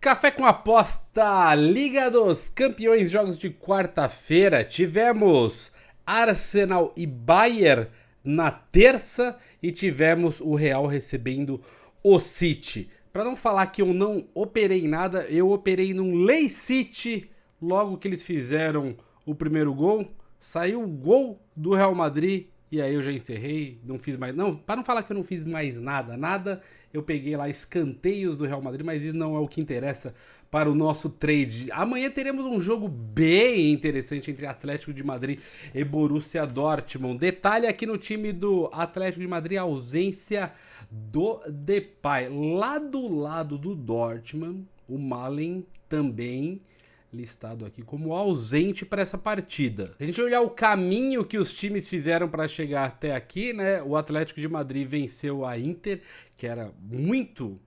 Café com aposta, Liga dos Campeões, jogos de quarta-feira. Tivemos Arsenal e Bayern na terça e tivemos o Real recebendo o City. Para não falar que eu não operei em nada, eu operei num Lay City logo que eles fizeram o primeiro gol. Saiu o gol do Real Madrid e aí eu já encerrei, não fiz mais. Não, para não falar que eu não fiz mais nada, eu peguei lá escanteios do Real Madrid, mas isso não é o que interessa para o nosso trade. Amanhã teremos um jogo bem interessante entre Atlético de Madrid e Borussia Dortmund. Detalhe aqui no time do Atlético de Madrid, a ausência do Depay. Lá do lado do Dortmund, o Malen também listado aqui como ausente para essa partida. Se a gente olhar o caminho que os times fizeram para chegar até aqui, né? O Atlético de Madrid venceu a Inter, que era muito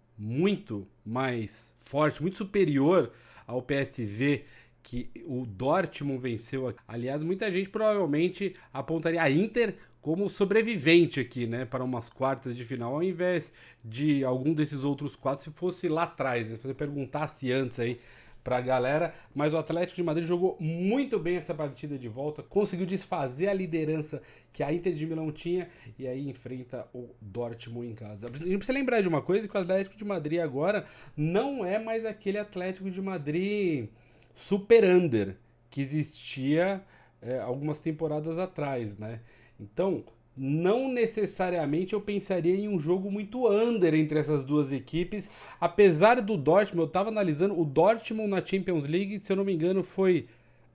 mais forte, muito superior ao PSV que o Dortmund venceu. Aliás, muita gente provavelmente apontaria a Inter como sobrevivente aqui, né, para umas quartas de final, ao invés de algum desses outros quatro, se fosse lá atrás, se você perguntasse antes aí pra galera, mas o Atlético de Madrid jogou muito bem essa partida de volta, conseguiu desfazer a liderança que a Inter de Milão tinha e aí enfrenta o Dortmund em casa. A gente precisa lembrar de uma coisa, que o Atlético de Madrid agora não é mais aquele Atlético de Madrid super under que existia algumas temporadas atrás, né? Então, não necessariamente eu pensaria em um jogo muito under entre essas duas equipes, apesar do Dortmund, eu estava analisando, o Dortmund na Champions League, se eu não me engano, foi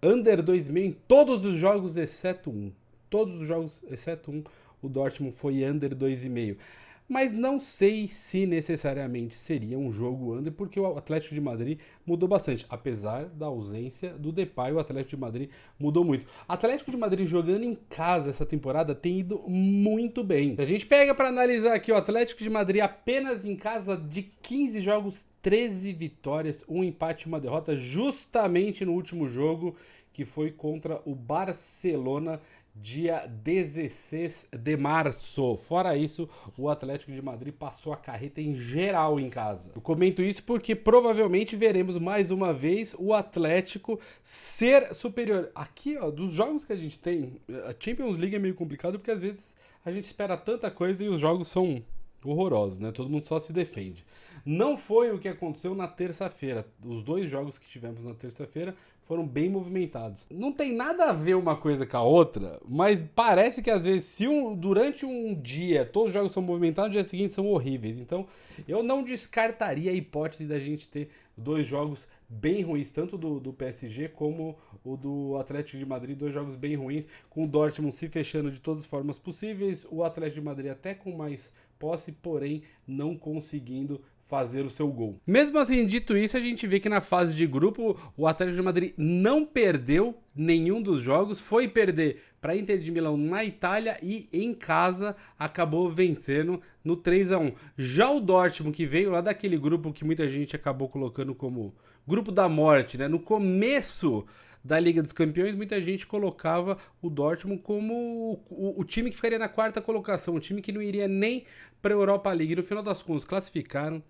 under 2,5 em todos os jogos, exceto um. Todos os jogos, exceto um, o Dortmund foi under 2,5. Mas não sei se necessariamente seria um jogo under, porque o Atlético de Madrid mudou bastante. Apesar da ausência do Depay, o Atlético de Madrid mudou muito. O Atlético de Madrid jogando em casa essa temporada tem ido muito bem. A gente pega para analisar aqui o Atlético de Madrid apenas em casa de 15 jogos, 13 vitórias, um empate e uma derrota, justamente no último jogo, que foi contra o Barcelona, dia 16 de março. Fora isso, o Atlético de Madrid passou a carreta em geral em casa. Eu comento isso porque provavelmente veremos mais uma vez o Atlético ser superior. Aqui, ó, dos jogos que a gente tem, a Champions League é meio complicado porque às vezes a gente espera tanta coisa e os jogos são horrorosos, né? Todo mundo só se defende. Não foi o que aconteceu na terça-feira. Os dois jogos que tivemos na terça-feira foram bem movimentados. Não tem nada a ver uma coisa com a outra, mas parece que às vezes, se durante um dia todos os jogos são movimentados, no dia seguinte são horríveis. Então, eu não descartaria a hipótese da gente ter dois jogos bem ruins, tanto do PSG como o do Atlético de Madrid, dois jogos bem ruins, com o Dortmund se fechando de todas as formas possíveis, o Atlético de Madrid até com mais posse, porém não conseguindo fazer o seu gol. Mesmo assim, dito isso, a gente vê que na fase de grupo o Atlético de Madrid não perdeu nenhum dos jogos, foi perder para a Inter de Milão na Itália e em casa acabou vencendo no 3-1. Já o Dortmund, que veio lá daquele grupo que muita gente acabou colocando como grupo da morte, né? No começo da Liga dos Campeões, muita gente colocava o Dortmund como o time que ficaria na quarta colocação, o time que não iria nem para a Europa League. No final das contas, classificaram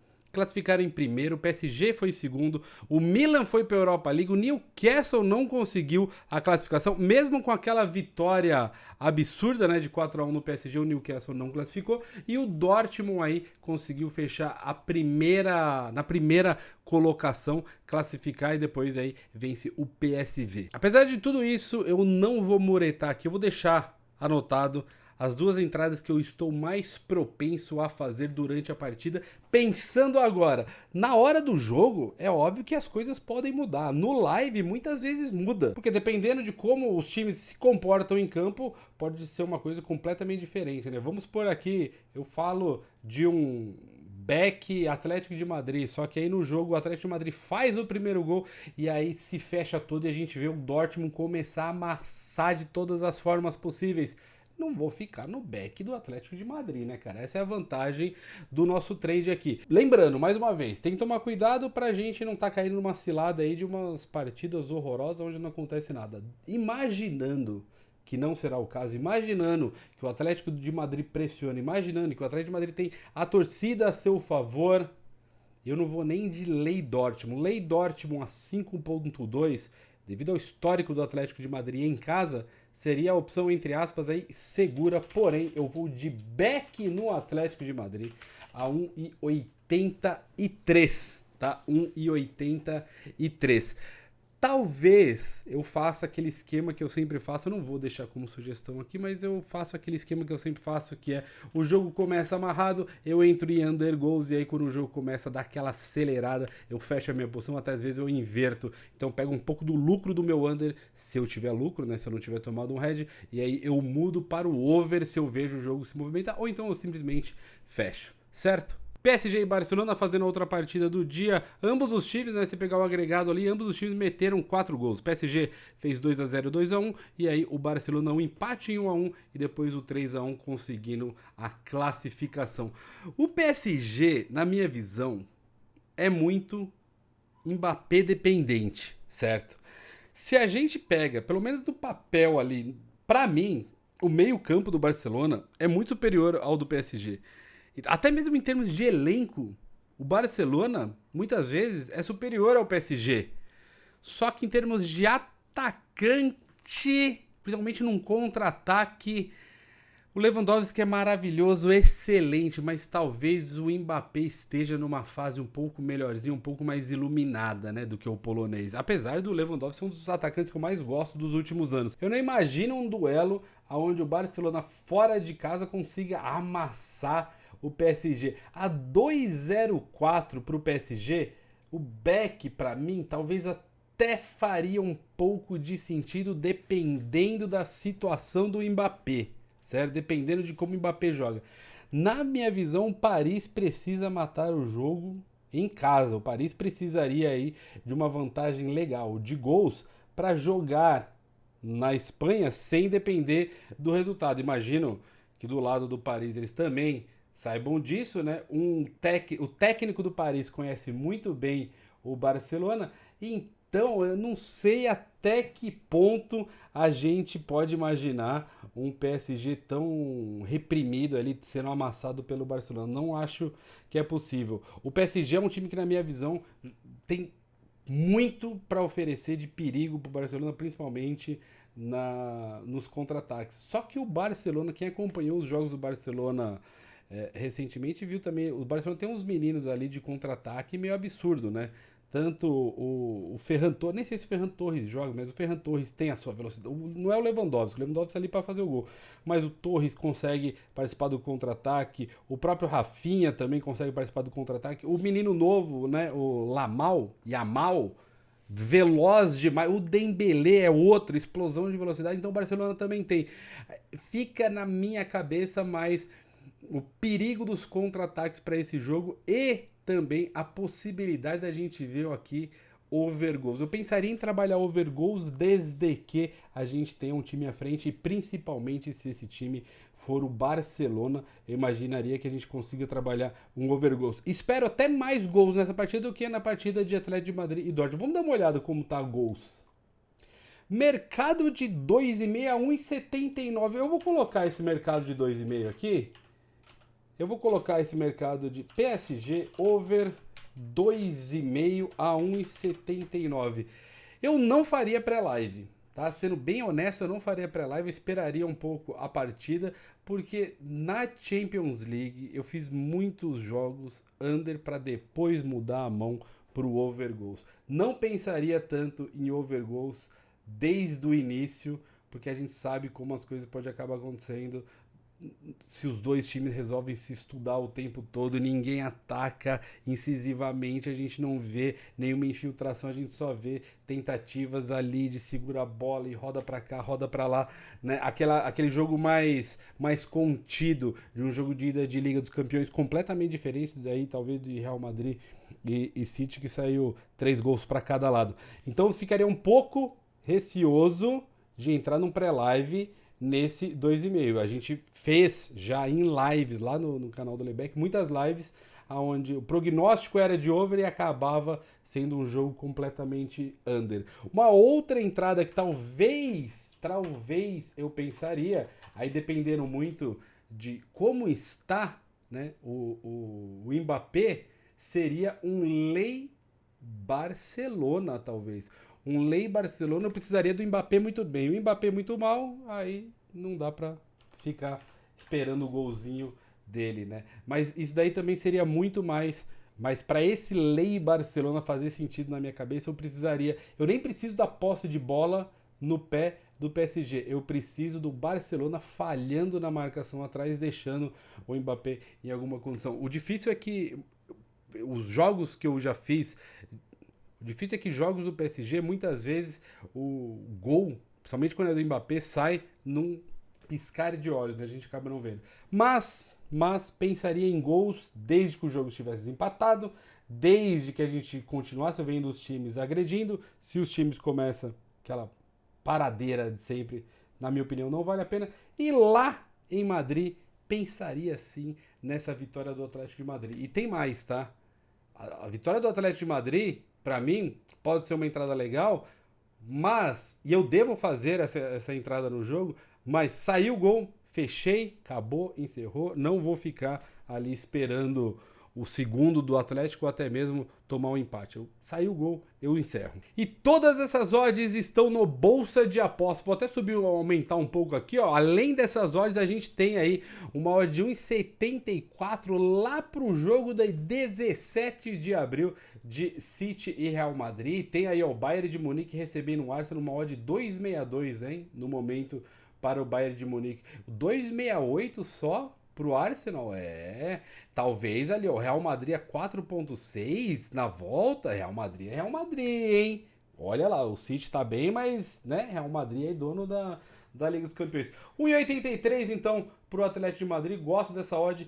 em primeiro, o PSG foi em segundo, o Milan foi para a Europa League, o Newcastle não conseguiu a classificação, mesmo com aquela vitória absurda, né, de 4-1 no PSG, o Newcastle não classificou, e o Dortmund aí conseguiu fechar na primeira colocação, classificar e depois aí vence o PSV. Apesar de tudo isso, eu não vou muretar aqui, eu vou deixar anotado as duas entradas que eu estou mais propenso a fazer durante a partida, pensando agora, na hora do jogo, é óbvio que as coisas podem mudar. No live, muitas vezes muda, porque dependendo de como os times se comportam em campo, pode ser uma coisa completamente diferente, né? Vamos por aqui, eu falo de um back Atlético de Madrid, só que aí no jogo o Atlético de Madrid faz o primeiro gol e aí se fecha todo e a gente vê o Dortmund começar a amassar de todas as formas possíveis. Não vou ficar no back do Atlético de Madrid, né, cara? Essa é a vantagem do nosso trade aqui. Lembrando, mais uma vez, tem que tomar cuidado pra gente não tá caindo numa cilada aí de umas partidas horrorosas onde não acontece nada. Imaginando que não será o caso, imaginando que o Atlético de Madrid pressiona, imaginando que o Atlético de Madrid tem a torcida a seu favor, eu não vou nem de Lei Dortmund. Lei Dortmund a 5.2, devido ao histórico do Atlético de Madrid em casa, seria a opção, entre aspas, aí, segura. Porém, eu vou de Beck no Atlético de Madrid a 1,83, tá? 1,83. Talvez eu faça aquele esquema que eu sempre faço, eu não vou deixar como sugestão aqui, mas eu faço aquele esquema que eu sempre faço, que é o jogo começa amarrado, eu entro em under goals e aí quando o jogo começa a dar aquela acelerada, eu fecho a minha posição, até às vezes eu inverto, então eu pego um pouco do lucro do meu under, se eu tiver lucro, né, se eu não tiver tomado um head, e aí eu mudo para o over se eu vejo o jogo se movimentar, ou então eu simplesmente fecho, certo? PSG e Barcelona fazendo outra partida do dia. Ambos os times, né? Se pegar o agregado ali, ambos os times meteram 4 gols. O PSG fez 2-0, 2-1. E aí o Barcelona um empate em 1-1. E depois o 3-1 conseguindo a classificação. O PSG, na minha visão, é muito Mbappé dependente, certo? Se a gente pega, pelo menos do papel ali, pra mim, o meio-campo do Barcelona é muito superior ao do PSG. Até mesmo em termos de elenco, o Barcelona, muitas vezes, é superior ao PSG. Só que em termos de atacante, principalmente num contra-ataque, o Lewandowski é maravilhoso, excelente, mas talvez o Mbappé esteja numa fase um pouco melhorzinha, um pouco mais iluminada, né, do que o polonês. Apesar do Lewandowski ser um dos atacantes que eu mais gosto dos últimos anos. Eu não imagino um duelo onde o Barcelona fora de casa consiga amassar o PSG. A 2,04 para o PSG, o Beck, para mim, talvez até faria um pouco de sentido dependendo da situação do Mbappé, certo? Dependendo de como o Mbappé joga. Na minha visão, o Paris precisa matar o jogo em casa. O Paris precisaria aí de uma vantagem legal de gols para jogar na Espanha sem depender do resultado. Imagino que do lado do Paris eles também saibam disso, né? O técnico do Paris conhece muito bem o Barcelona, então eu não sei até que ponto a gente pode imaginar um PSG tão reprimido ali, sendo amassado pelo Barcelona. Não acho que é possível. O PSG é um time que, na minha visão, tem muito para oferecer de perigo para o Barcelona, principalmente nos contra-ataques. Só que o Barcelona, quem acompanhou os jogos do Barcelona recentemente, viu também, o Barcelona tem uns meninos ali de contra-ataque meio absurdo, né? Tanto o Ferran Torres, nem sei se o Ferran Torres joga, mas o Ferran Torres tem a sua velocidade. Não é o Lewandowski tá ali para fazer o gol. Mas o Torres consegue participar do contra-ataque, o próprio Rafinha também consegue participar do contra-ataque. O menino novo, né, o Yamal, veloz demais. O Dembélé é outro, explosão de velocidade, então o Barcelona também tem. Fica na minha cabeça mais o perigo dos contra-ataques para esse jogo e também a possibilidade da gente ver aqui over goals. Eu pensaria em trabalhar over goals desde que a gente tenha um time à frente e principalmente se esse time for o Barcelona, eu imaginaria que a gente consiga trabalhar um over goals. Espero até mais gols nessa partida do que na partida de Atlético de Madrid e Dortmund. Vamos dar uma olhada como tá gols. Mercado de 2,5 a 1,79. Eu vou colocar esse mercado de 2,5 aqui. Eu vou colocar esse mercado de PSG over 2,5 a 1,79. Eu não faria pré-live, tá? Sendo bem honesto, eu não faria pré-live, eu esperaria um pouco a partida, porque na Champions League eu fiz muitos jogos under para depois mudar a mão para o over goals. Não pensaria tanto em over goals desde o início, porque a gente sabe como as coisas podem acabar acontecendo se os dois times resolvem se estudar o tempo todo, ninguém ataca incisivamente, a gente não vê nenhuma infiltração, a gente só vê tentativas ali de segurar a bola e roda pra cá, roda pra lá, né? Aquele jogo mais contido, de um jogo de ida de Liga dos Campeões completamente diferente daí, talvez de Real Madrid e City, que saiu 3 gols para cada lado. Então eu ficaria um pouco receoso de entrar num pré-live nesse 2,5. A gente fez já em lives lá no canal do Lebeck, muitas lives onde o prognóstico era de over e acabava sendo um jogo completamente under. Uma outra entrada que talvez eu pensaria, aí dependendo muito de como está, né, o Mbappé, seria um Lei Barcelona, talvez. Um Lei Barcelona, eu precisaria do Mbappé muito bem. O Mbappé muito mal, aí não dá pra ficar esperando o golzinho dele, né? Mas isso daí também seria muito mais. Mas para esse Lei Barcelona fazer sentido na minha cabeça, eu precisaria. Eu nem preciso da posse de bola no pé do PSG. Eu preciso do Barcelona falhando na marcação atrás, deixando o Mbappé em alguma condição. O difícil é que os jogos que eu já fiz, o difícil é que jogos do PSG, muitas vezes o gol, principalmente quando é do Mbappé, sai num piscar de olhos, né? A gente acaba não vendo. Mas pensaria em gols desde que o jogo estivesse empatado, desde que a gente continuasse vendo os times agredindo. Se os times começam aquela paradeira de sempre, na minha opinião, não vale a pena. E lá em Madrid, pensaria sim nessa vitória do Atlético de Madrid. E tem mais, tá? A vitória do Atlético de Madrid, para mim, pode ser uma entrada legal, mas, e eu devo fazer essa entrada no jogo, mas saiu o gol, fechei, acabou, encerrou, não vou ficar ali esperando o segundo do Atlético ou até mesmo tomar um empate. Saiu o gol, eu encerro. E todas essas odds estão no Bolsa de Aposta. Vou até subir, aumentar um pouco aqui, ó. Além dessas odds, a gente tem aí uma odd de 1,74 lá pro jogo da 17 de abril de City e Real Madrid. Tem aí ó, o Bayern de Munique recebendo o Arsenal numa odd de 2,62, hein? No momento para o Bayern de Munique. 2,68 só pro Arsenal, talvez ali, ó, Real Madrid a 4,6 na volta, Real Madrid é Real Madrid, hein? Olha lá, o City tá bem, mas, né, Real Madrid é dono da Liga dos Campeões. 1,83 então pro Atlético de Madrid, gosto dessa odd.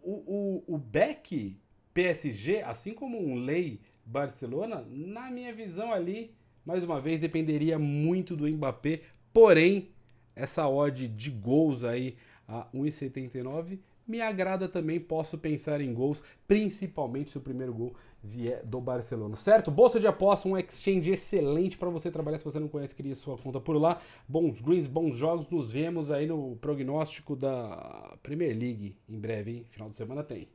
O Beck PSG, assim como um Lei Barcelona, na minha visão ali, mais uma vez, dependeria muito do Mbappé, porém, essa odd de gols aí a 1,79 me agrada também, posso pensar em gols, principalmente se o primeiro gol vier do Barcelona, certo? Bolsa de aposta, um exchange excelente para você trabalhar, se você não conhece, cria sua conta por lá, bons greens, bons jogos, nos vemos aí no prognóstico da Premier League em breve, hein? Final de semana tem.